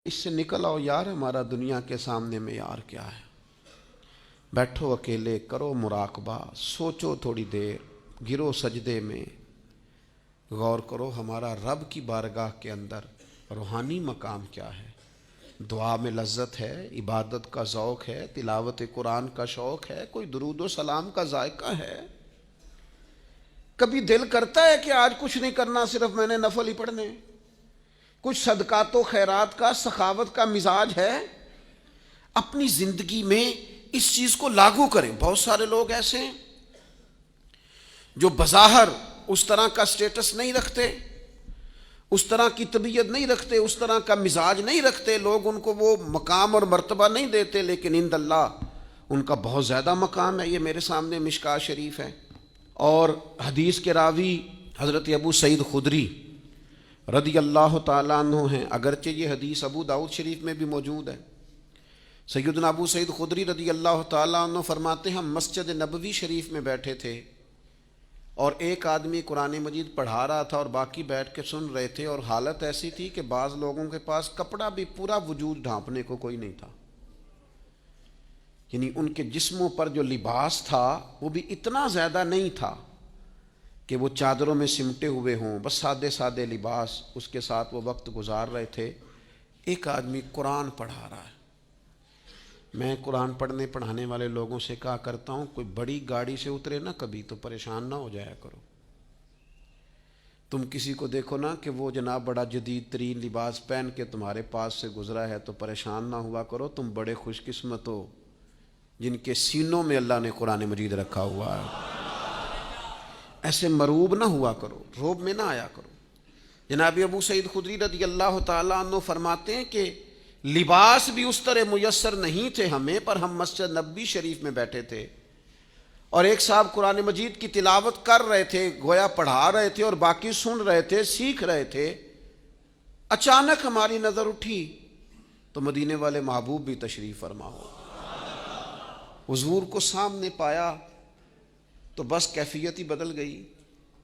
اس سے نکل آؤ یار، ہمارا دنیا کے سامنے معیار کیا ہے؟ بیٹھو اکیلے، کرو مراقبہ، سوچو تھوڑی دیر، گرو سجدے میں، غور کرو ہمارا رب کی بارگاہ کے اندر روحانی مقام کیا ہے۔ دعا میں لذت ہے، عبادت کا ذوق ہے، تلاوت قرآن کا شوق ہے، کوئی درود و سلام کا ذائقہ ہے۔ کبھی دل کرتا ہے کہ آج کچھ نہیں کرنا، صرف میں نے نفل ہی پڑھنے؟ کچھ صدقات و خیرات کا، سخاوت کا مزاج ہے؟ اپنی زندگی میں اس چیز کو لاگو کریں۔ بہت سارے لوگ ایسے ہیں جو بظاہر اس طرح کا سٹیٹس نہیں رکھتے، اس طرح کی طبیعت نہیں رکھتے، اس طرح کا مزاج نہیں رکھتے، لوگ ان کو وہ مقام اور مرتبہ نہیں دیتے، لیکن عند اللہ ان کا بہت زیادہ مقام ہے۔ یہ میرے سامنے مشکوٰۃ شریف ہے، اور حدیث کے راوی حضرت ابو سعید خدری رضی اللہ تعالیٰ عنہ ہیں، اگرچہ یہ حدیث ابو داؤد شریف میں بھی موجود ہے۔ سیدنا ابو سعید خدری رضی اللہ تعالیٰ عنہ فرماتے ہیں، ہم مسجد نبوی شریف میں بیٹھے تھے اور ایک آدمی قرآن مجید پڑھا رہا تھا اور باقی بیٹھ کے سن رہے تھے، اور حالت ایسی تھی کہ بعض لوگوں کے پاس کپڑا بھی پورا وجود ڈھانپنے کو کوئی نہیں تھا، یعنی ان کے جسموں پر جو لباس تھا وہ بھی اتنا زیادہ نہیں تھا کہ وہ چادروں میں سمٹے ہوئے ہوں، بس سادے سادے لباس، اس کے ساتھ وہ وقت گزار رہے تھے۔ ایک آدمی قرآن پڑھا رہا ہے۔ میں قرآن پڑھانے والے لوگوں سے کہا کرتا ہوں، کوئی بڑی گاڑی سے اترے نا کبھی تو پریشان نہ ہو جایا کرو۔ تم کسی کو دیکھو نا کہ وہ جناب بڑا جدید ترین لباس پہن کے تمہارے پاس سے گزرا ہے تو پریشان نہ ہوا کرو، تم بڑے خوش قسمت ہو جن کے سینوں میں اللہ نے قرآن مجید رکھا ہوا ہے۔ ایسے مروب نہ ہوا کرو، روب میں نہ آیا کرو۔ جناب ابو سعید خدری رضی اللہ تعالیٰ عنہ فرماتے ہیں کہ لباس بھی اس طرح میسر نہیں تھے ہمیں، پر ہم مسجد نبوی شریف میں بیٹھے تھے اور ایک صاحب قرآن مجید کی تلاوت کر رہے تھے، گویا پڑھا رہے تھے اور باقی سن رہے تھے، سیکھ رہے تھے۔ اچانک ہماری نظر اٹھی تو مدینے والے محبوب بھی تشریف فرما ہو، حضور کو سامنے پایا تو بس کیفیت ہی بدل گئی۔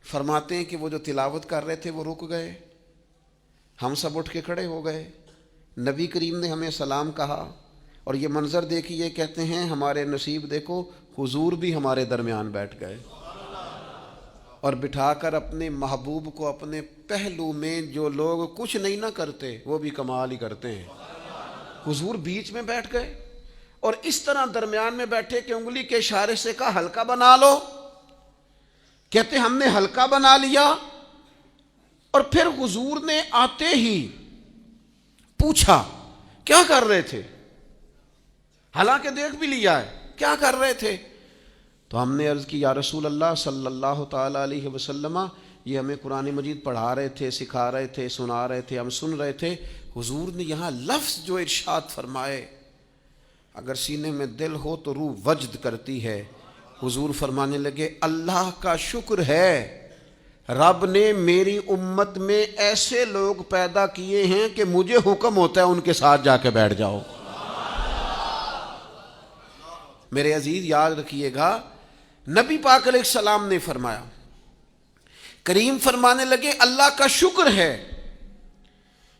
فرماتے ہیں کہ وہ جو تلاوت کر رہے تھے وہ رک گئے، ہم سب اٹھ کے کھڑے ہو گئے، نبی کریم نے ہمیں سلام کہا، اور یہ منظر دیکھیے، کہتے ہیں ہمارے نصیب دیکھو، حضور بھی ہمارے درمیان بیٹھ گئے اور بٹھا کر اپنے محبوب کو اپنے پہلو میں۔ جو لوگ کچھ نہیں نہ کرتے وہ بھی کمال ہی کرتے ہیں، حضور بیچ میں بیٹھ گئے اور اس طرح درمیان میں بیٹھے کہ انگلی کے اشارے سے کہا ہلکا بنا لو۔ کہتے ہم نے ہلکا بنا لیا، اور پھر حضور نے آتے ہی پوچھا کیا کر رہے تھے، حالانکہ دیکھ بھی لیا ہے، کیا کر رہے تھے؟ تو ہم نے عرض کی یا رسول اللہ صلی اللہ تعالی علیہ وسلم، یہ ہمیں قرآن مجید پڑھا رہے تھے، سکھا رہے تھے، سنا رہے تھے، ہم سن رہے تھے۔ حضور نے یہاں لفظ جو ارشاد فرمائے، اگر سینے میں دل ہو تو روح وجد کرتی ہے۔ حضور فرمانے لگے، اللہ کا شکر ہے رب نے میری امت میں ایسے لوگ پیدا کیے ہیں کہ مجھے حکم ہوتا ہے ان کے ساتھ جا کے بیٹھ جاؤ۔ میرے عزیز یاد رکھیے گا، نبی پاک علیہ السلام نے فرمایا، کریم فرمانے لگے اللہ کا شکر ہے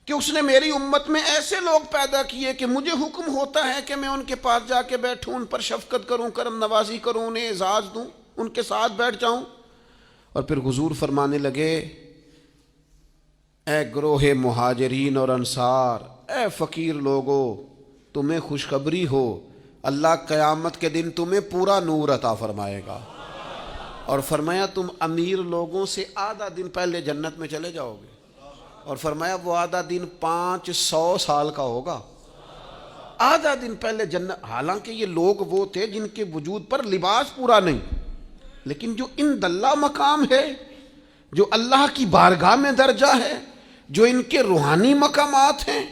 کہ اس نے میری امت میں ایسے لوگ پیدا کیے کہ مجھے حکم ہوتا ہے کہ میں ان کے پاس جا کے بیٹھوں، ان پر شفقت کروں، کرم نوازی کروں، انہیں اعزاز دوں، ان کے ساتھ بیٹھ جاؤں۔ اور پھر حضور فرمانے لگے، اے گروہ مہاجرین اور انصار، اے فقیر لوگو، تمہیں خوشخبری ہو، اللہ قیامت کے دن تمہیں پورا نور عطا فرمائے گا، اور فرمایا تم امیر لوگوں سے آدھا دن پہلے جنت میں چلے جاؤ گے، اور فرمایا وہ آدھا دن 500 سال کا ہوگا، آدھا دن پہلے جنت۔ حالانکہ یہ لوگ وہ تھے جن کے وجود پر لباس پورا نہیں، لیکن جو عند اللہ مقام ہے، جو اللہ کی بارگاہ میں درجہ ہے، جو ان کے روحانی مقامات ہیں،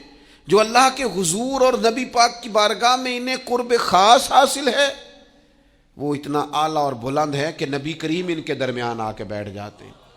جو اللہ کے حضور اور نبی پاک کی بارگاہ میں انہیں قرب خاص حاصل ہے، وہ اتنا اعلیٰ اور بلند ہے کہ نبی کریم ان کے درمیان آ کے بیٹھ جاتے ہیں۔